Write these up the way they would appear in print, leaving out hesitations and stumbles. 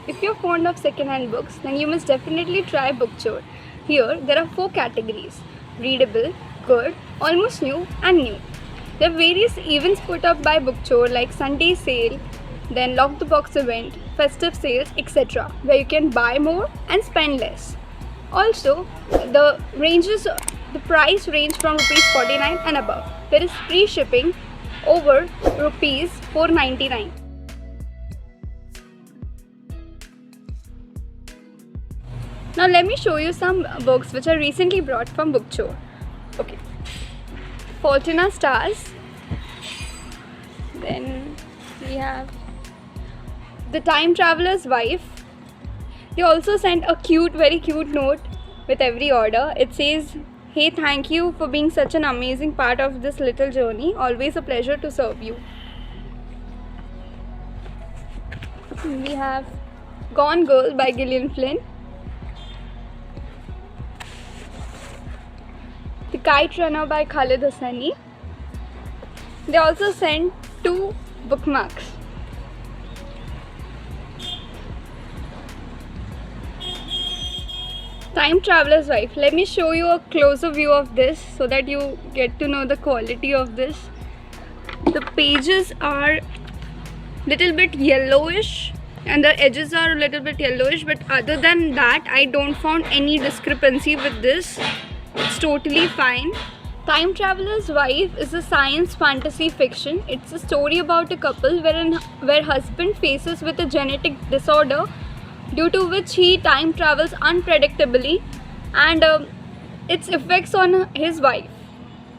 If you're fond of second-hand books, then you must definitely try Bookchore. Here, there are 4 categories: readable, good, almost new, and new. There are various events put up by Bookchore like Sunday sale, then lock the box event, festive sales, etc., where you can buy more and spend less. Also, the price range from rupees 49 and above. There is free shipping over rupees 499. Now let me show you some books which I recently brought from Bookchore. Okay, Fortuna Stars. Then we have The Time Traveler's Wife. They also sent a very cute note with every order. It says, "Hey, thank you for being such an amazing part of this little journey. Always a pleasure to serve you." We have Gone Girl by Gillian Flynn. The Kite Runner by Khaled Hosseini. They also sent 2 bookmarks. Time Traveler's Wife. Let me show you a closer view of this so that you get to know the quality of this. The pages are little bit yellowish and the edges are a little bit yellowish, but other than that I don't found any discrepancy with this. It's totally fine. Time Traveler's Wife is a science fantasy fiction. It's a story about a couple where husband faces with a genetic disorder due to which he time travels unpredictably, and its effects on his wife.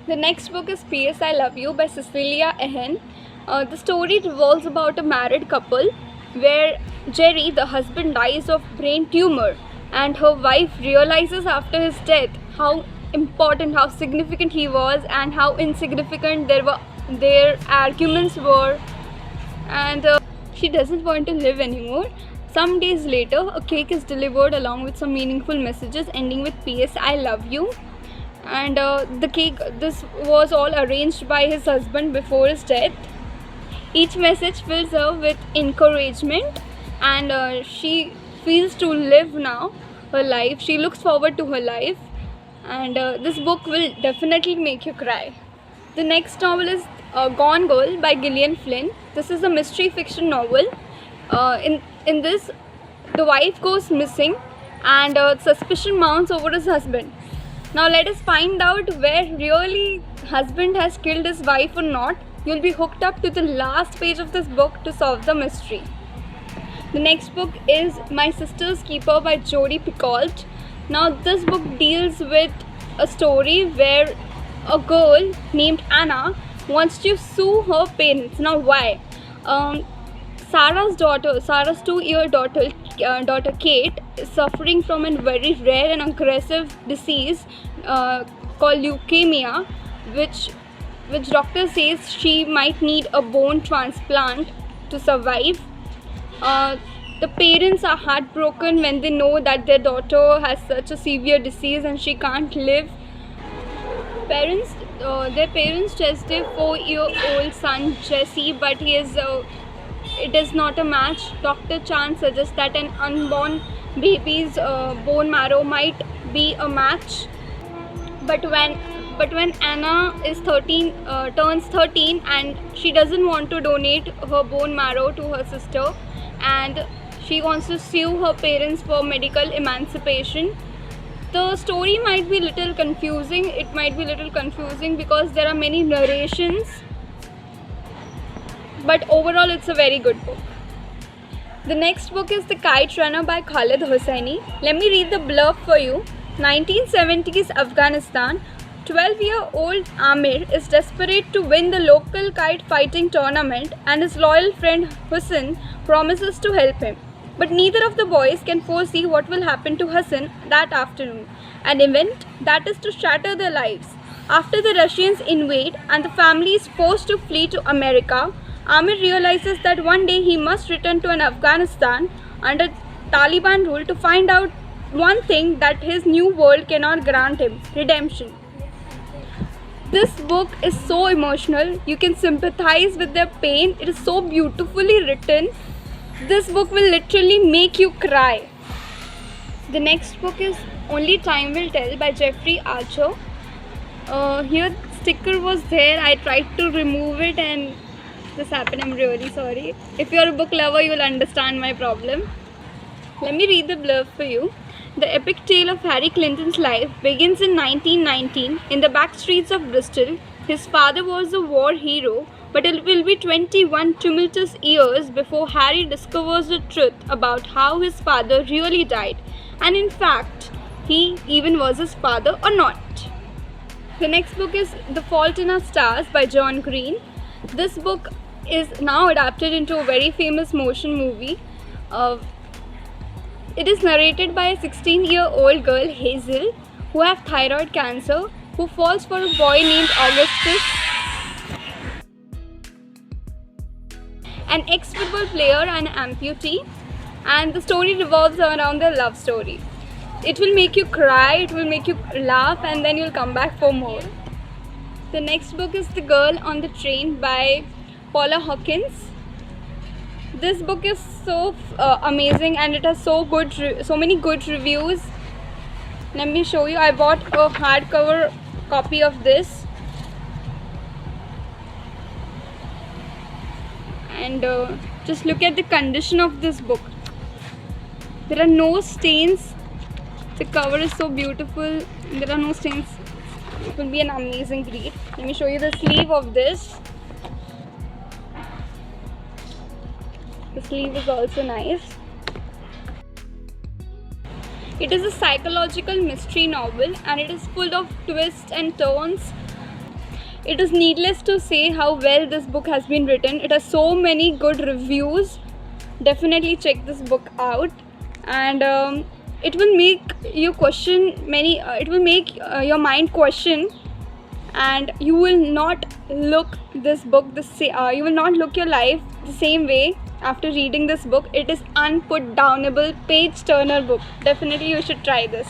The next book is P.S. I Love You by Cecilia Ahern. The story revolves about a married couple where Jerry, the husband, dies of brain tumor, and her wife realizes after his death how important, how significant he was, and how insignificant their arguments were, and she doesn't want to live anymore. Some days later, a cake is delivered along with some meaningful messages ending with "P.S. I Love You." And this was all arranged by his husband before his death. Each message fills her with encouragement, and she feels to live now her life. She looks forward to her life, and this book will definitely make you cry. The next novel is Gone Girl by Gillian Flynn. This is a mystery fiction novel. In this, the wife goes missing, and suspicion mounts over his husband. Now let us find out where really husband has killed his wife or not. You'll be hooked up to the last page of this book to solve the mystery. The next book is My Sister's Keeper by Jodi Picoult. Now this book deals with a story where a girl named Anna wants to sue her parents. Now why? Sarah's 2-year daughter Kate is suffering from a very rare and aggressive disease called leukemia, which doctor says she might need a bone transplant to survive. The parents are heartbroken when they know that their daughter has such a severe disease and she can't live. Their parents test their 4-year-old son Jesse, but it is not a match. Dr. Chan suggests that an unborn baby's bone marrow might be a match. But when Anna turns 13, and she doesn't want to donate her bone marrow to her sister, and she wants to sue her parents for medical emancipation. The story might be little confusing. It might be little confusing because there are many narrations, but overall it's a very good book. The next book is The Kite Runner by Khaled Hosseini. Let me read the blurb for you. 1970s Afghanistan. 12-year-old Amir is desperate to win the local kite fighting tournament, and his loyal friend Hussein promises to help him. But neither of the boys can foresee what will happen to Hussein that afternoon, an event that is to shatter their lives. After the Russians invade and the family is forced to flee to America, Amir realizes that one day he must return to Afghanistan under Taliban rule to find out one thing that his new world cannot grant him: redemption. This book is so emotional. You can sympathize with their pain. It is so beautifully written. This book will literally make you cry. The next book is Only Time Will Tell by Jeffrey Archer. Here sticker was there. I tried to remove it and this happened. I'm really sorry. If you're a book lover, you will understand my problem. Let me read the blurb for you. The epic tale of Harry Clinton's life begins in 1919 in the back streets of Bristol. His father was a war hero, but it will be 21 tumultuous years before Harry discovers the truth about how his father really died, and in fact, he even was his father or not. The next book is The Fault in Our Stars by John Green. This book is now adapted into a very famous motion movie. It is narrated by a 16-year-old girl, Hazel, who has thyroid cancer, who falls for a boy named Augustus, an ex-football player and amputee, and the story revolves around their love story. It will make you cry, it will make you laugh, and then you'll come back for more. The next book is The Girl on the Train by Paula Hawkins. This book is so amazing and it has so many good reviews. Let me show you. I bought a hardcover copy of this, and just look at the condition of this book. There are no stains. The cover is so beautiful. There are no stains. It will be an amazing read. Let me show you the sleeve of this. The sleeve is also nice. It is a psychological mystery novel and it is full of twists and turns. It is needless to say how well this book has been written. It has so many good reviews. Definitely check this book out, and it will make you question many. It will make your mind question, and you will not look this book you will not look your life the same way after reading this book. It is unputdownable page turner book. Definitely you should try this.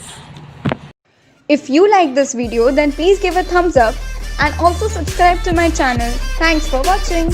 If you like this video, then please give a thumbs up and also subscribe to my channel. Thanks for watching.